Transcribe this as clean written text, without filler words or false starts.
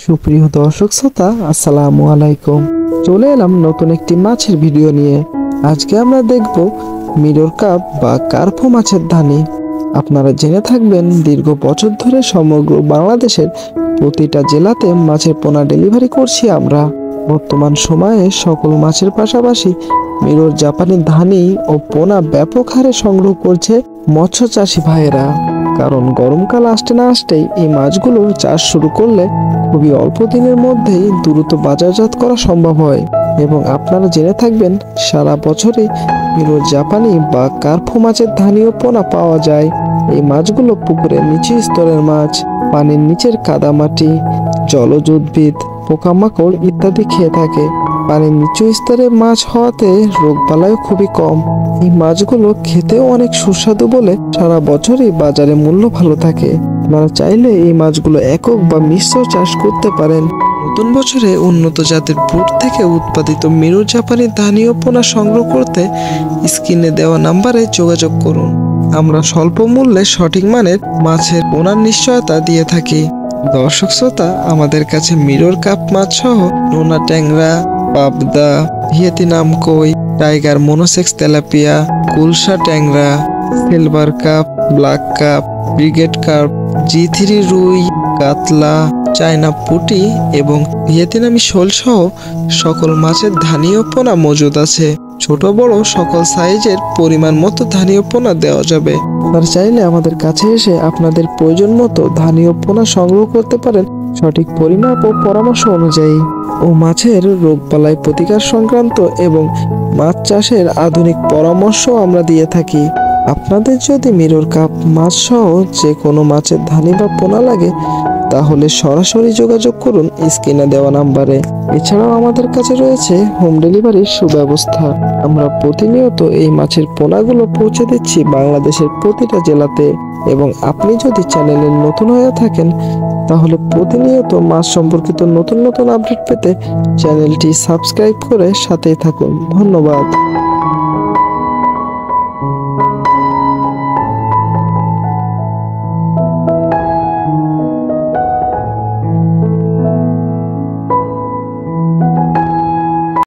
সুপ্রিয় দর্শক শ্রোতা, আসসালামু আলাইকুম। চলে এলাম নতুন একটি মাছের ভিডিও নিয়ে। আজকে আমরা দেখব মিরর কাপ বা কার্পো মাছের ধানি। আপনারা জেনে থাকবেন, দীর্ঘ বছর ধরে সমগ্র বাংলাদেশের প্রতিটা জেলাতে মাছের পোনা ডেলিভারি করছি আমরা। বর্তমান সময়ে সকল মাছের পাশাপাশি মিরর জাপানি ধানি ও পোনা ব্যাপক হারে সংগ্রহ করছে মৎস্য চাষী ভাইয়েরা। কারণ গরমকাল আসতে না আসতেই এই মাছগুলো চাষ শুরু করলে খুবই অল্প দিনের মধ্যেই দ্রুত বাজারজাত করা সম্ভব হয়। এবং আপনারা জেনে থাকবেন, সারা বছরই মিরর জাপানি বা কার্পো মাছের ধানি ও পোনা পাওয়া যায়। এই মাছগুলো পুকুরের নিচু স্তরের মাছ, পানির নিচের কাদামাটি, জলজ উদ্ভিদ, পোকামাকড় ইত্যাদি খেয়ে থাকে। পানির নিচু স্তরে মাছ হওয়াতে রোগবালাইও খুবই কম। এই মাছগুলো খেতেও অনেক সুস্বাদু বলে সারা বছরই বাজারে মূল্য ভালো থাকে। আপনারা চাইলে এই মাছগুলো একক বা মিশ্র চাষ করতে পারেন। নতুন বছরে উন্নত জাতের ব্রুড থেকে উৎপাদিত মিরর জাপানি ধানি ও পোনা সংগ্রহ করতে স্ক্রিনে দেওয়া নাম্বারে যোগাযোগ করুন। আমরা স্বল্প মূল্যে সঠিক মানের মাছের পোনার নিশ্চয়তা দিয়ে থাকি। দর্শক শ্রোতা, আমাদের কাছে মিরর কাপ মাছ সহ নোনা ট্যাংরা, পাবদা, ভিয়েতনাম কই, টাইগার মনোসেক্স তেলাপিয়া, কুলসা ট্যাংরা, silver cup, black cup, brigade carp, G3 রুই, কাতলা, চায়না পুঁটি এবং ভিয়েতনামি শোল সহ সকল মাছের ধানি ও পোনা মজুদ আছে। ছোট বড় সকল সাইজের পরিমাণ মতো ধানি ও পোনা দেওয়া যাবে। আর চাইলে আমাদের কাছে এসে আপনাদের প্রয়োজন মতো ধানি ও পোনা সংগ্রহ করতে পারেন সঠিক পরিমাপ ও পরামর্শ অনুযায়ী। ও মাছের রোগবালাই প্রতিকার সংক্রান্ত এবং মাছ চাষের আধুনিক পরামর্শ আমরা দিয়ে থাকি। আপনাদের যদি মিরর কাপ মাছ সহ যে কোনো মাছের ধানি বা পোনা লাগে, তাহলে সরাসরি যোগাযোগ করুন স্ক্রিনে দেওয়া নাম্বারে। এছাড়াও আমাদের কাছে রয়েছে হোম ডেলিভারির সুব্যবস্থা। আমরা প্রতিনিয়ত এই মাছের পোনাগুলো পৌঁছে দিচ্ছি বাংলাদেশের প্রতিটা জেলাতে। এবং আপনি যদি চ্যানেলে নতুন হয়ে থাকেন, তাহলে প্রতিনিয়ত মাছ সম্পর্কিত নতুন নতুন আপডেট পেতে চ্যানেলটি সাবস্ক্রাইব করে সাথেই থাকুন। ধন্যবাদ।